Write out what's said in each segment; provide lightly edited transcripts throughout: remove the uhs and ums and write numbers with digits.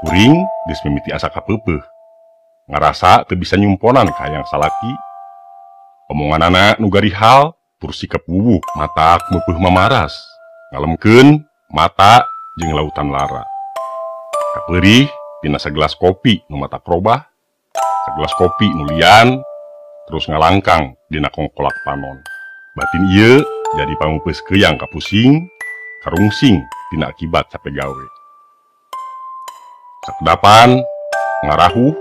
Kuring geus mimiti asa kapeupeuh. Ngarasa teu bisa nyumponan ka hayang salaki. Omonganana nu garihal tur sikep wuwuh matak meupeuh mamaras. Ngalemkeun mata jeung lautan lara. Kapeurih tina sagelas kopi nu matak robah, sagelas kopi nu lian, terus ngalangkang dina kongkolak panon. Batin ieu jadi pameupeus keuyang kapusing, karungsing tina akibat capek gawe. Sakedapan ngarahuh,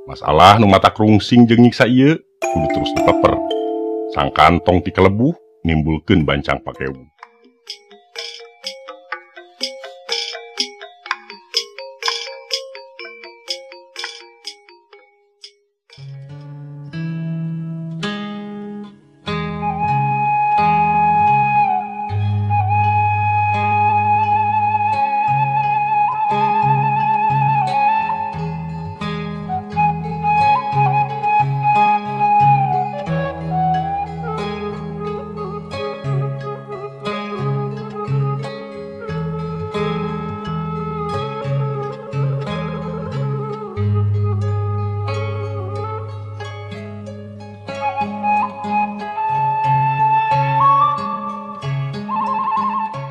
masalah nu matak rungsing jeung nyiksa ieu kudu terus dipeper. Sangkan tong ti kalebuh nimbulkeun bancang pakewu.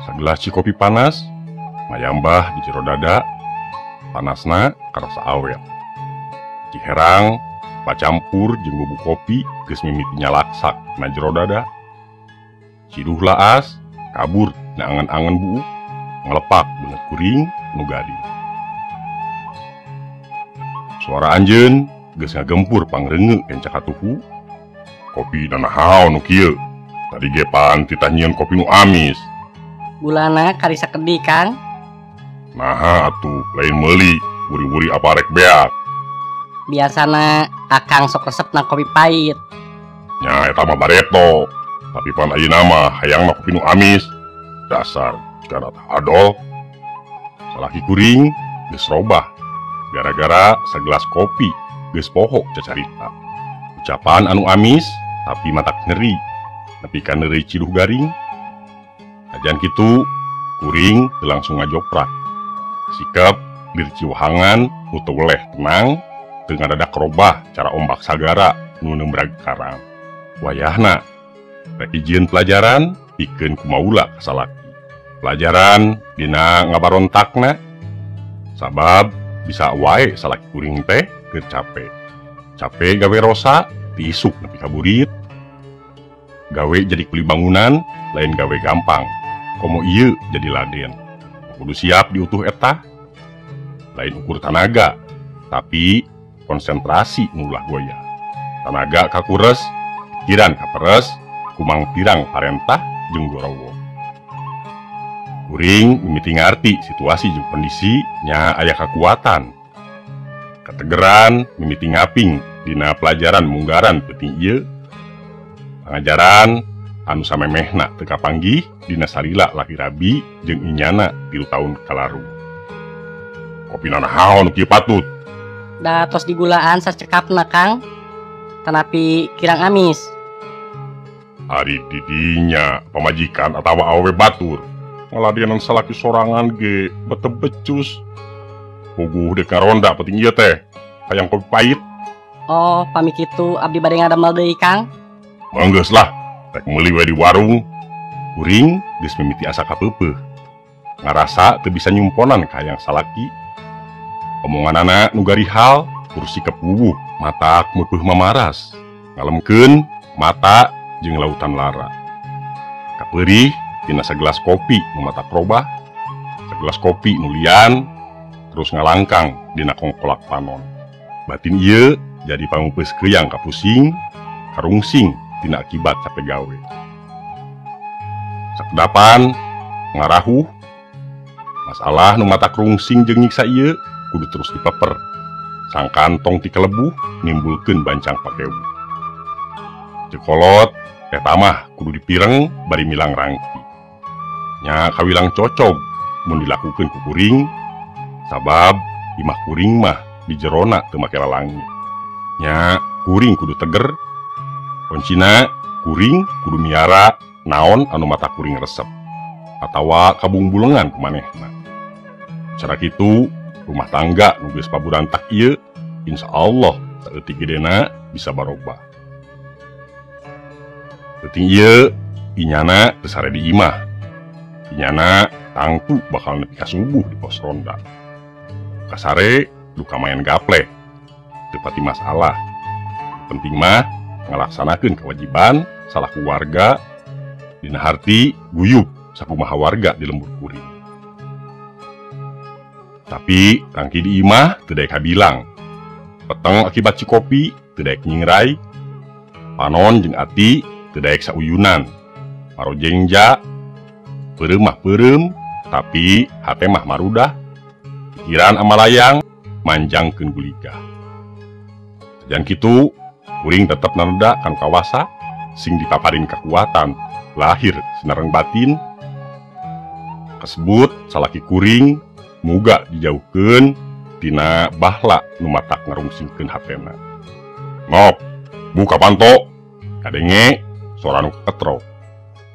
Sagelas cikopi panas, mayambah di jero dada, panasna karasa awet. Ciherang, pacampur jeung bubuk kopi geus mimiti nyalaksak na jero dada. Ciduh laas, kabur na angan-angan buuk, ngelepak beungeut kuring nu gading. Suara anjeun geus ngagempur pangreungeuk kencak atuhu. Kopi nanahaon nu kieu? Tadi ge pan titah nyieun kopi nu amis. Gulana karisa kedi, Kang. Naha atuh, lain meuli, wuri-wuri apa rek beak. Biasana akang sok resepna kopi pahit. Nya eta mah bareto, tapi pan ayeuna mah hayangna kopi nu amis. Dasar kana adol. Salaki kuring geus robah gara-gara sagelas kopi geus poho cacarita. Ucapan anu amis tapi matak nyeri, nepi ka neuri ciduh garing. Ajan kitu, kuring teu langsung ngajoprak. Sikap lir ciwahangan nu teu weleh tenang, teu ngadadak robah cara ombak sagara nu nembrag karang. Wayahna rek ijieun pelajaran pikeun kumaula ka salaki. Pelajaran dina ngabarontakna, sabab bisa wae salaki kuring teh keur capek. Capek gawe rosa, tiisuk nepi ka burit. Gawe jadi kuli bangunan, lain gawe gampang. Komo ieu jadi laden. Kudu siap diutuh eta. Lain ukur tanaga, tapi konsentrasi nulah goyah. Tanaga kakures, pikiran kaperes, kumang pirang parentah jeung gorowo. Kuring mimiti ngarti situasi jeung kondisi nya aya kakuatan. Kategeran mimiti ngaping dina pelajaran munggaran penting ieu. Pangajaran anu samemehna teu kapanggih dina salila laki rabi jeung inyana 3 tahun kalaru. Kopi nanahaon kieu patut? Da tos digulaan sacekapna, Kang. Tanapi kirang amis. Ari didinya pamajikan atawa awewe batur. Ngaladenan salaki sorangan ge beteb becus. Puguh dek ngaronda penting ieu teh. Hayang kopi pahit. Oh, pami kitu abdi bade ngadamel deui, Kang. Manggeus lah, rek meuli we di warung. Kuring geus mimiti asa kapeupeuh. Ngarasa teu bisa nyumponan ka hayang salaki. Omonganana nu garihal tur sikep wuwuh matak meupeuh mamaras. Ngalemkeun mata jeung lautan lara. Kapeurih tina sagelas kopi nu matak robah, sagelas kopi nu lian, terus ngalangkang dina kongkolak panon. Batin ieu jadi pameupeus keuyang kapusing, karungsing tina akibat capek gawe. Sakedapan ngarahuh, masalah nu matak rungsing jeung nyiksa ieu kudu terus dipeper. Sangkan tong ti kalebuh nimbulkeun bancang pakewu. Cekolot eta mah kudu dipireng bari milang rangki. Nya kawilang cocog mun dilakukeun ku kuring, sabab imah kuring mah di jerona teu make lalangit. Nya kuring kudu teger. Kuncina kuring kudu miara naon anu mata kuring resep atawa kabungbulengan kumanehna. Cara kitu rumah tangga nu geus paburantak ieu insyaallah saeutik gedena bisa barobah. Teuting ieu inyana teu sare di imah. Inyana tangtu bakal nepi ka subuh di pos ronda. Kasare luka main gaple. Teu pati masalah. Penting mah ngalaksanakeun kewajiban salah keluarga dina harti guyub sakumaha warga di lembur kuring. Tapi tangki di imah teu daek kabilang. Peteng akibat cikopi teu daek nyingrai. Panon jeung ati teu daek sauyunan. Marojengja peureum mah peureum, tapi hate mah marudah. Pikiran amalayang manjangkeun guligah. Sajan kitu, kuring tetep naneda kan kawasa sing dipaparin kekuatan lahir sinareng batin. Kasebut salaki kuring muga dijauhkeun tina bahla nu matak ngarungsingkeun hatena. Ngop, buka panto, kadenge suara nu ketrok.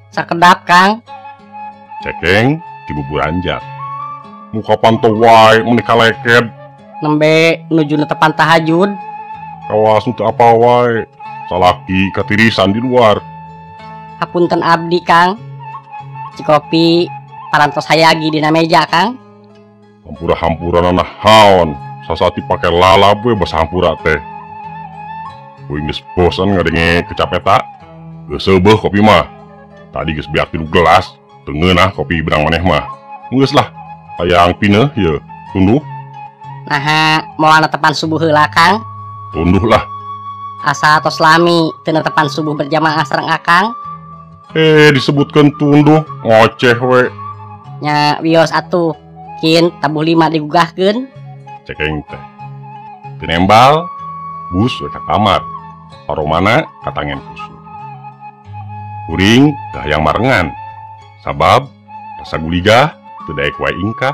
Sakedap Kang. Cekeng di buburanjak. Muka panto wae menika leked. Nembe nuju netepan tahajud. Kawas nu teu apa wae. Salaki katirisan di luar. Hapunten abdi Kang. Cikopi parantos hayagi dina meja Kang. Hampura-hampuran nahaon. Sasati pake lalap we basa hampura teh. Kuing geus bosan ngadenge kecapeta. Geus seubeuh kopi mah. Tadi geus beak 3 gelas. Teu ngeunah kopi berang maneh mah. Geus lah. Hayang pineuh ye. Tunduh. Nah, moal netepan subuh heula Kang. Tunduh lah. Asa tos lami teu netepan subuh berjamaah sareng Akang. Disebutkeun tunduh ngoceh we. Nya wios atuh. Kin tabuh 5 digugahkeun. Cekeng teh. Teu nembal. Bus we ka kamar. Paromana katangen kusu. Kuring teu hayang marengan. Sabab rasa guligah teu daek wae ingkah.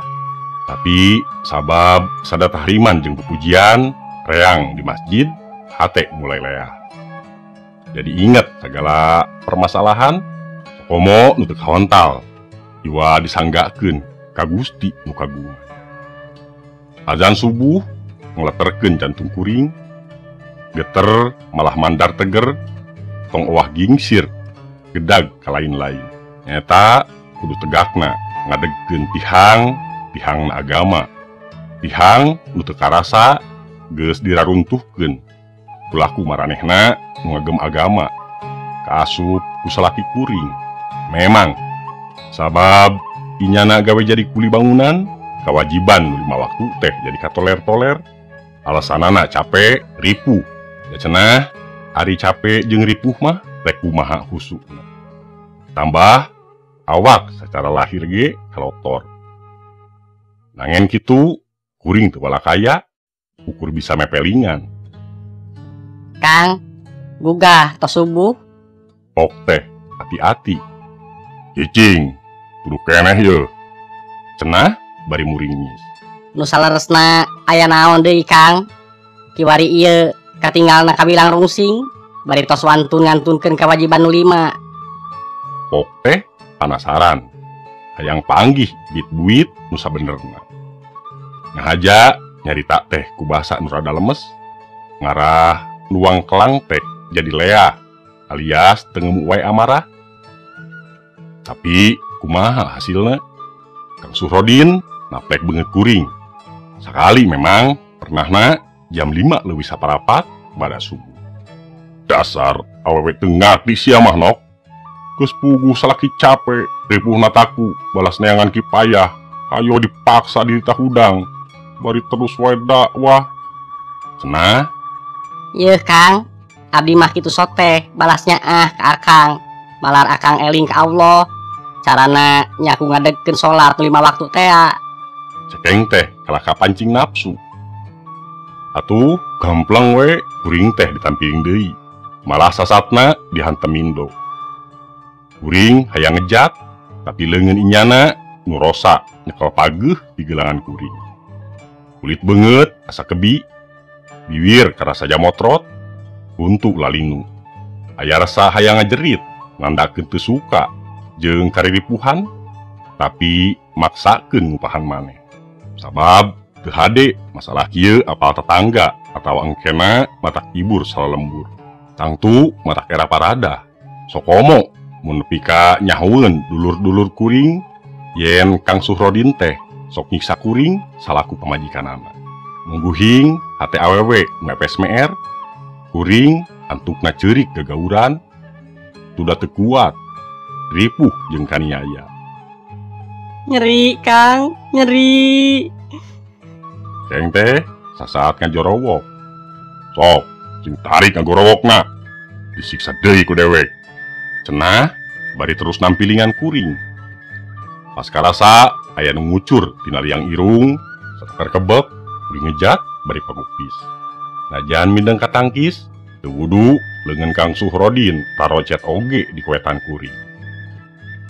Tapi sabab sada tahriman jeung pupujian reang di masjid hate mulai leah. Jadi inget segala permasalahan komo nu teu kaontal. Iwa disanggakeun ka Gusti nu kagungan. Azan subuh ngeleterkeun jantung kuring. Geter malah mandar teger. Tong owah gingsir gedag ka lain-lain. Nyata kudu tegakna ngadegkeun tihang na agama. Tihang nu teu karasa geus diraruntuhkeun pelaku maranehna nu ngagem agama kaasup ku salaki kuring. Memang sabab inyana gawe jadi kuli bangunan kawajiban nu 5 waktu teh jadi katoler-toler. Alasanana capek ripuh. Ya cenah ari capek jeung ripuh mah rek kumaha husukna. Tambah awak secara lahir ge kalotor. Nangen kitu kuring teu walakaya ukur bisa mepelingan. Kang, gugah tos subuh. Pok teh hati-hati. Cicing, kudu keneh ye. Cenah bari muringis. Nu saleresna aya naon deui Kang? Kiwari ieu katinggalna kabilang rungsing bari tos wantun ngantunkeun kewajiban nu 5. Pok teh penasaran. Hayang panggih duit nu sabenerna. Ngahaja nyarita teh ku basa nu rada lemes. Ngarah luang kelang teh jadi leah alias teu ngemu wae amarah. Tapi kumaha hasilna? Kang Surodin naplek beungeut kuring. Sakali memang pernahna jam 5 leuwih saparapat bada subuh. Dasar awewe teu ngarti sia mah nok. Geus puguh salaki capek, ripuhna taku balas neangan ki payah. Ayo dipaksa di tahudang. Bari terus wae dakwah. Cenah, Ieu Kang, abdi mah kitu soteh balasnya ka Akang. Malar Akang eling ka Allah. Carana nyaku ngadegkeun salat 5 waktu teh. cekeng teh kalah kapancing nafsu. Atuh gamplang we kuring teh ditampiling deui. Malah sasatna dihantemin do. Kuring hayang ngejat, tapi leungeun inyana nu rosa nyekel pageuh di gelangan kuring. Kulit beungeut asa kebi, bibir karasa jamotrot, untu lalinu. Aya rasa hayang ngajerit, nandakeun teu suka jeung kariripuhan, tapi maksakeun ngupahan maneh. Sabab Teu hade masalah kieu apal tetangga atau engkena matak ibur salah lembur. Tangtu matak era parada. Sokomo mun nepi ka nyahueun dulur-dulur kuring yen Kang Suhrodin teh sok nyiksa kuring salaku pamajikanana. Mungguhing hate awewe mepes meer, kuring antukna ceurik gagauran, tuda teu kuat, ripuh jeung kaniaya. Nyeri, Kang, nyeri. Keng teh sasaat ngajorowok. Sok, sing tarik ngagorowokna. Disiksa deui ku dewek. Cenah bari terus nampilingan kuring. Pas karasa aya nu ngucur tina liang irung, satukar kebek, kuring ngejat bari pangupis. Najan mindeng katangkis, teu wudu leungeun Kang Suhrodin tarocet oge di kuetan kuring.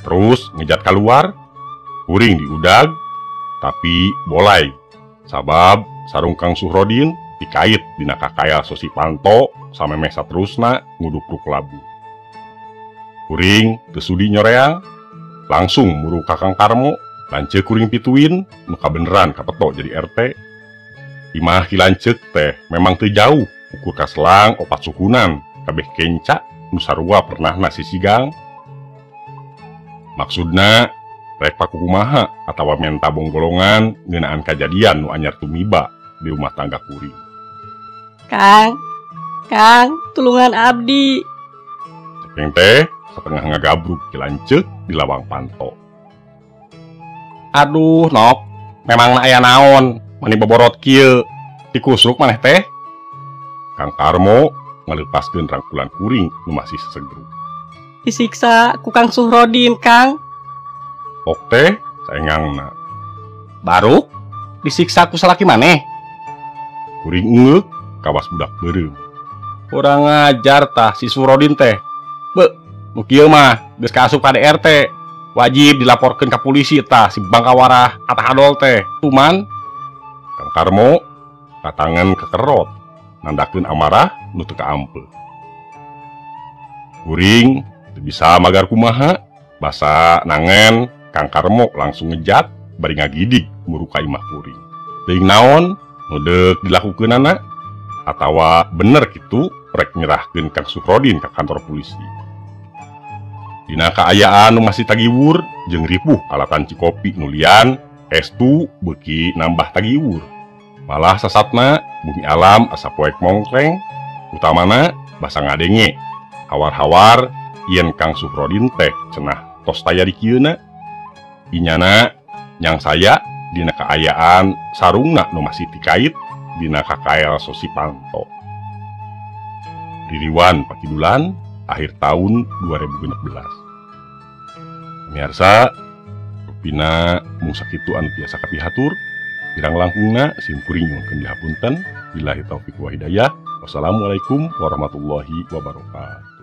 Terus ngejat keluar, kuring diudag, tapi bolai. Sabab sarung Kang Suhrodin dikait dina kakaya Sosipanto samemeh saterusna ngudupruk labu. Kuring teu sudi nyoreang, langsung muru ka Kang Karmo, lanceuk kuring pituin nu kabeneran kapeto jadi RT. Imah kilanceuk teh memang teu jauh, ukur ka selang 4 sukunan, kabeh kenca nu sarua pernahna sisigang. Maksudna rek pakukumaha atawa menta bonggolongan ngeunaan kajadian nu anyar tumiba di rumah tangga kuring. Kang, tulungan abdi. Cekeng teh setengah ngagabruk kilanceuk di lawang panto. Aduh, Nok, memang aya naon mani boborot kieu, dikusruk maneh teh? Kang Karmo ngalepaskeun rangkulan kuring nu masih sesegruk. Disiksa ku Kang Suhrodin, Kang. Ok teh saengangna. Baru disiksa ku salaki maneh. Kuring ungeuk kawas budak beureum. Kurang ngajar tah si Suhrodin teh. Be, nu kieu mah geus kaasup ka RT. Wajib dilaporkeun ka polisi tah si Bangkawarah Atah Adol teh. Tuman Kang Karmo katangan kekerot nandakeun amarah nu teu kaampeu. Kuring teu bisa magar kumaha, basa nangen Kang Karmo langsung ngejat bari ngagidig muru ka imah kuring. Teuing naon nu deuk dilakukeunana atawa bener kitu rek nyerahkeun Kang Suhrodin ka kantor polisi. Dina kaayaan nu masih tagiwur jeung ripuh alatan cikopi nu lian, estu beuki nambah tagiwur. Malah sasatna bumi alam asa poek mongkleng, utamana basa ngadenge hawar-hawar yen Kang Suhrodin teh cenah tos taya di kieuna. Inyana nyang saya dina kaayaan sarungna nu masih dikait dina KKL Sosipanto. Ririwan Pakidulan akhir tahun 2016. Pemirsa, rupina mung sakitu anu biasa kapihatur, kirang langkungna simkuring nyuhunkeun dihapunten. Billahi taufiq wa hidayah. Wassalamualaikum warahmatullahi wabarakatuh.